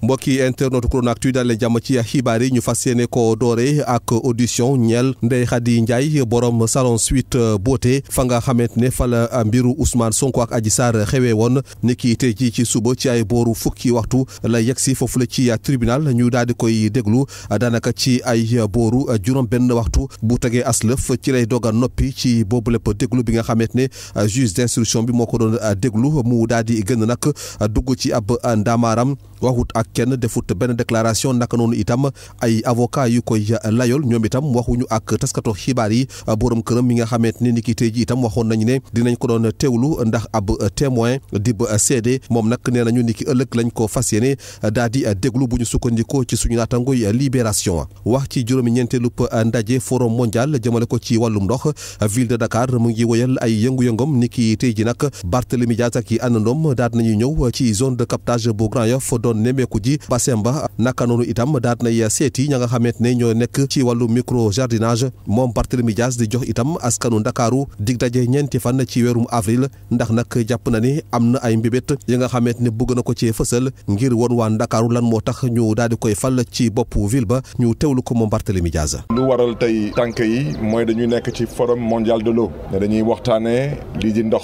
mbokki internet Chronactu daal leen jàmm ci xibaar yi ñu fas yéene ko doore ak audition ñeel Ndeye Khady Ndiaye borom salon Sweet Beauté fa nga xamante ne fa la mbiru Ousmane Sonko ak Adji Sarr xewee woon ni ki tey ji ci suba ci ay booru fukki waxtu la yegsi foofu la ci tribunal ñu daal di koy déglu daanaka ci ay booru juróom benn waxtu bu tegee aslëf ci lay doog a noppi ci boobu lépp déglu bi nga xamante ne juge d'instruction bi moo ko doon déglu mu daal di gën nag dugg ci ab ndaamaaram waxut ak kenn defut benn déclaration naka noonu itam ay avocat yu koy layol ñoom itam waxuñu ak taskato xibaar yi borom këram mi nga xamante ne ni ki tey ji itam waxoon nañu ne dinañ ko doon teewlu ndax ab témoin di ba seede moom nag nee nañu ni ki ëllëg lañ ko fas yéene daal di déglu bu ñu sukkandikoo ci suñu naatangoy Libération wax ci juróomi ñeenteelu ndaje forum mondial jëmale ko ci wàllum ndox ville de Dakar mu ngi woyal ay yëngu-yëngom ni ki tey ji nag Barthélémy Dias ak yi àndandoom daal nañu ñëw ci zone de captage bu Grand Yoff doon nemmeeku ji bassin ba naka noonu itam daal nay seeti ña nga xamante ne ñoo nekk ci wàllu micro jardinage moom Barthélémy Dias di jox itam askanu Ndakaaru dig daje ñeenti fan ci weerum avril ndax nag jàpp na ni am na ay mbébét yi nga xamante ne bëgg na ko ci fësal ngir won waa Ndakaaru lan moo tax ñu daal di koy fal ci boppu ville ba ñu teewlu ko moom Barthélémy Dias. lu waral tey tànk yi mooy dañu nekk ci forum mondial de l'eau ne dañuy waxtaanee lii di ndox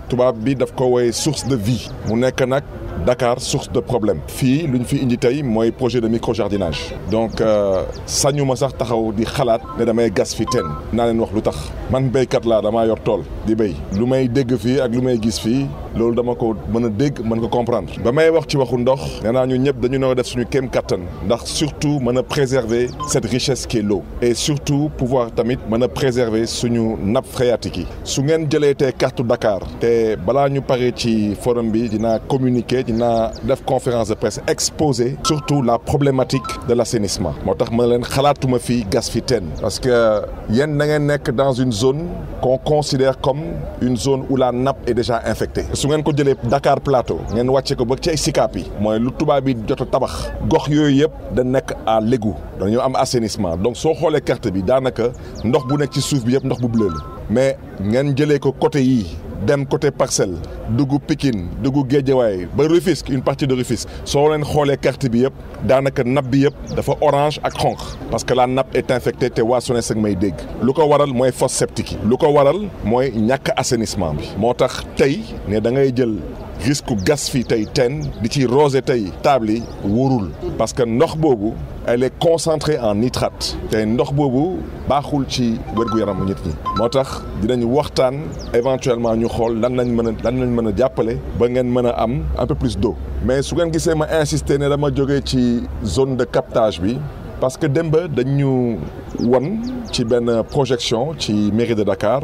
tubaab bi daf ko woowee source de vie mu nekk nag Dakar source de problème fii lu ñu fi indi tey mooy projet de microjardinage donc sañu ma sax taxaw di xalaat ne damay gas fi teen naa leen wax lu tax man béykat laa damaa yor tool di béy lu may dégg fii ak lu may gis fii loolu dama ko mën a dégg mën ko comprendre ba may wax ci waxu ndox nee naa ñu ñëpp dañu noo def suñu kéem kattan ndax surtout mën a préserver cette richesse qui est l'eau et surtout pouvoir tamit mën a préserver suñu nappe phréatique yi su ngeen jëlee tey carte Dakar te balaa ñu paree ci forum bi dinaa communiquer dinaa def conférence de presse exposer surtout la problématique de l'assainissement moo tax ma leen xalaatuma fii gas fi teen parce que yéen da ngeen nekk dans une zone qu'on considère comme une zone où la nappe est déjà infectée su ngeen ko jëlee Dakar Plateau ngeen wàcce ko ba ci ay Sicap yi mooy lu tubaab bi jot a tabax gox yooyu yëpp da nekk à l'égout dañoo am assainissement donc soo xoolee carte bi daanaka ndox bu nekk ci suuf bi yëpp ndox bu bleu la mais ngeen jëlee ko côté yii dem côté Parcelles dugg Pikine dugg Guédiawaye ba Rufisque une partie de Rufisque soo leen xoolee carte bi yëpp daanaka nappe bi yëpp dafa orange ak xonq parce que la nappe est infectée te waa SONES ak may dégg lu ko waral mooy fosse septique yi lu ko waral mooy ñàkk assainissement bi moo tax tey ne da ngay jël risque gas fi tey teen di ci roser tey table yi wóorul parce que ndox boobu elle est concentrée en nitrate te ndox boobu baaxul ci wér-gu-yaramu nit ñi moo tax dinañ waxtaan éventuellement ñu xool lan lañ mën a jàppale ba ngeen mën a am un peu plus d'eau mais su ngeen gisee ma insister ne dama jógee ci zone de captage bi parce que démb dañu won ci benn projection ci mairie de Dakar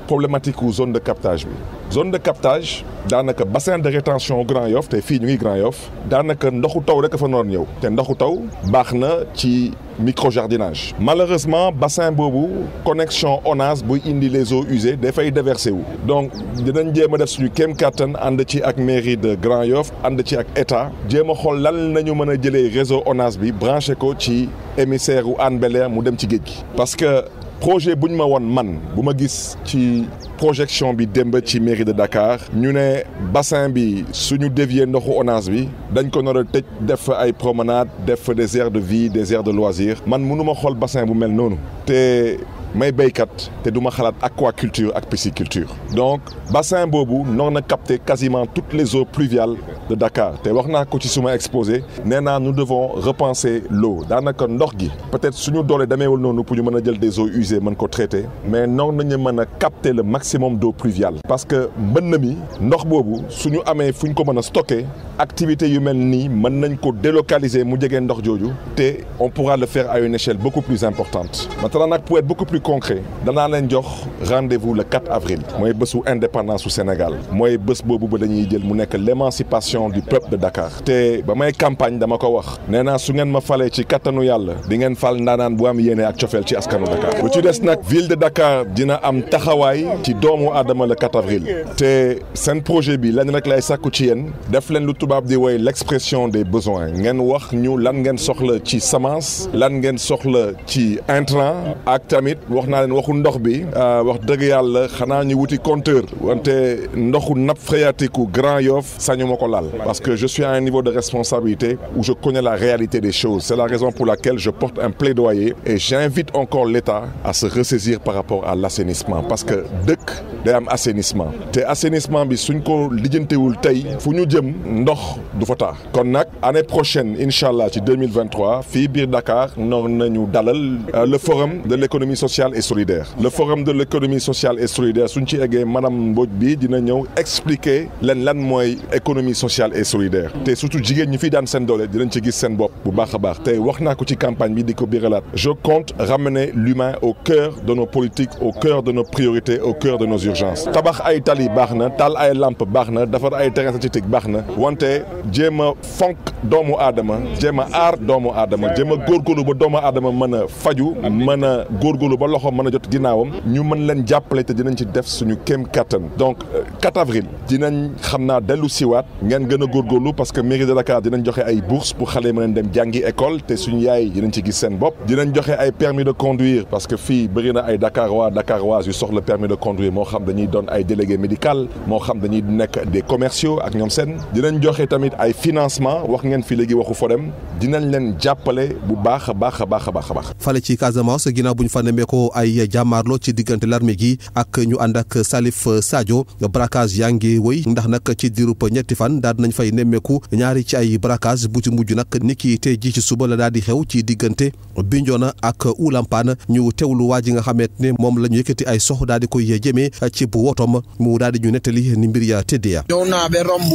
problématique ou zone de captage bi zone de captage daanaka bassin de rétention Grand Yoff te fii ñu ngi Grand Yoff daanaka ndoxu taw rek a fa noonu ñëw te ndoxu taw baax na ci microjardinage malheureusement bassin boobu connexion ONAS buy indi les eaux usées dafay déverser wu donc dinañ jéem a def suñu kéem kattan ànd ci ak mairie de Grand Yoff ànd ci ak état jéem a xool lan nañu mën a jëlee réseau ONAS bi branché ko ci émissaire u Hann Bel-Air mu dem ci géej gi parce que projet bu ñu ma woon man bu ma gis ci projection bi démb ci mairie de Dakar ñu ne bassin bi suñu dévier ndoxu ONAS bi dañ ko nar a tëj def fa ay promenade def fa des aires de vie des aires de loisirs man mënuma xool bassin bu mel noonu te may béykat te du ma xalaat aquaculture ak pisciculture donc bassin boobu noor na capter quasiment toutes les eaux pluviales de Dakar te wax naa ko ci suma exposé nee naa nous devons repenser l'eau daanaka ndox gi peut-être suñu doole demeewul noonu pour ñu mën a jël des eaux usées mën ko traiter mais noor nañu mën a capter le maximum d'eau pluviale parce que mbënn mi ndox boobu suñu amee fu ñu ko mën a stocker activité yu mel nii mën nañ ko délocaliser mu jegee ndox jooju te on pourra le faire à une échelle beaucoup plus importante maintenant nag pour être beaucoup plus concret danaa leen jox rendez-vous le 4 avril mooy bésu indépendance su Sénégal mooy bés boobu ba dañuy jël mu nekk l'émancipation du peuple de Dakar te ba may campagne dama ko wax nee naa su ngeen ma falee ci kattanu yàlla di ngeen fal ndaanaan bu am yéene ak cofeel ci askanu Dakar bu ci des nag ville de Dakar dina am taxawaay ci doomu aadama le 4 avril te seen projet bi lenn rek lay sàkku ci yéen def leen lu tubaab di woy l'expression des besoins ngeen wax ñu lan ngeen soxla ci semence lan ngeen soxla ci intrant ak tamit wax naa leen waxu ndox bi wax dëgg yàlla xanaa ñu wuti compteur wante ndoxu nappe phréatique u Grand Yoff sañu ma ko laal parce que je suis à un niveau de responsabilité où je connais la réalité des choses. C'est la raison pour laquelle je porte un plaidoyer et j'invite encore l'État à se ressaisir par rapport à l'assainissement parce que dëkk day am assainissement te assainissement bi suñ ko lijjantewul tey fu ñu jëm ndox du fa taa kon nag année prochaine incha allah ci 2023 fii biir Dakar noor nañu dalal le forum de l'économie sociale et solidaire le forum de l'économie sociale et solidaire suñ ci eggee madame Mbodj bi dina ñëw expliquer leen lan mooy économie sociale et solidaire te surtout jigéen ñi fii daan seen doole dinañ ci gis seen bopp bu baax a baax te wax naa ko ci campagne bi di ko biralaat je compte ramener l'humain au cœur de nos politiques au cœur de nos priorités au cœur de nos urgences tabax ay tali baax na taal ay lampe baax na defar ay terrain synthétique baax na wante jéem a fonk doomu aadama jéem a aar doomu aadama jéem a góorgóorlu ba doomu aadama mën a faju mën a góorgóorlu ba loxo mën a jot ginnaawam ñu mën leen jàppale te dinañ ci def suñu kéem kattan donc 4 avril dinañ xam naa dellu siwaat ngeen gën a góorgóorlu parce que mairie de Dakar dinañ joxe ay bourses pour xale yi mën dem jàngi école te suñu yaay dinañ ci gis seen bopp dinañ joxe ay permis de conduire parce que fii bëri na ay Dakarois yu soxla permis de conduire moo xam dañuy doon ay délégué médical moo xam dañuy nekk des commerciaux ak ñoom seen dinañ joxe tamit ay financement wax ngeen fi léegi waxu Fodem dinañ leen jàppale bu baax a baax a baax a baax a baax. fale ci Casamance ginnaaw bu ñu fa nemmeekoo ay jàmmaarloo ci diggante l'armée gi ak ñu ànd ak Salif Sadio braquage yaa ngi wëy ndax nag ci diirub ñetti fan daal nañ fay nemmeeku ñaari ci ay braquage bu ci mujj nag niki tey ji ci suba la daal di xew ci diggante Bignona ak Oulampane ñu teewlu waa ji nga xamante ne moom la ñu yëkkati ay sox daal di koy jëmee ci bu wotom mu daal di ñu nettali ni mbir ya tëddee. ñëw naa ba romb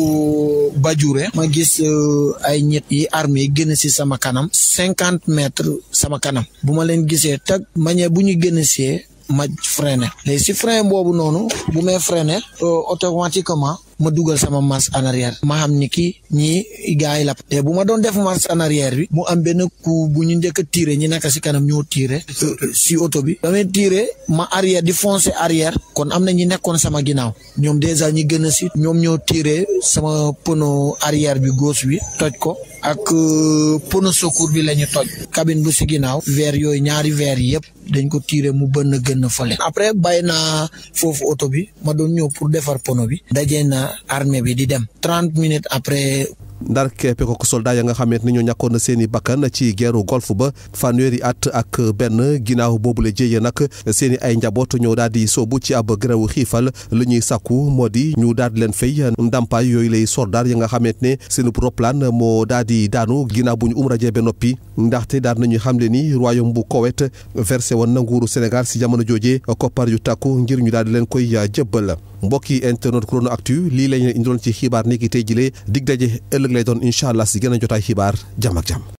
Badiouréh ma gis ay ñett yi armée génn si sama kanam 50 mètres sama kanam bu ma leen gisee tag mañe bu ñu génn see ma freiné léegi si frein boobu noonu bu may freiné automatiquement ma dugal sama marche en arrière ma xam ni ki ñii gars yi la te bu ma doon def marche en arrière bi mu am benn coup bu ñu njëkk a tiré ñi nekk si kanam ñoo tiré si oto bi damay tiré ma arrière di foncer arrière kon am na ñi nekkoon sama ginnaaw ñoom déjà ñi gën a si ñoom ñoo tiré sama pneu arrière bi gauche bi toj ko ak pneu secours bi la ñu toj cabine bu si ginnaaw verre yooyu ñaari verre yëpp dañ ko tiré mu bënn gën a fële après bàyyi naa foofu oto bi ma doon ñëw pour defar pneu bi dajee na armée bi di dem 30 minutes après. ndar keppe ko soldat ya nga xamante ni ñoo ñàkkoon na seen i bakkan ci guerru golfe ba fanweeri at ak benn ginnaaw boobule jéye nag seen i ay njaboot ñoo daal di soobu ci ab grève xiifal li ñuy sàkku moo di ñu daal di leen fay ndàmpaay yooyu lay soldat ya nga xamante ne seen roplaan moo daal di daanu ginnaaw bu ñu umrajee ba noppi ndaxte daal nañu xamle ni royaume bu Koweït versé woon na nguuru Sénégal si jamono jooje koppar yu tàkku ngir ñu daal di leen koy jëbbal mbokki internet Chrono Actu lii lañ indiloon ci xibaar ni ki tey jilee dig daje ëllëg lay doon incha allah si gën a jotaay xibaar jàmm ak jàmm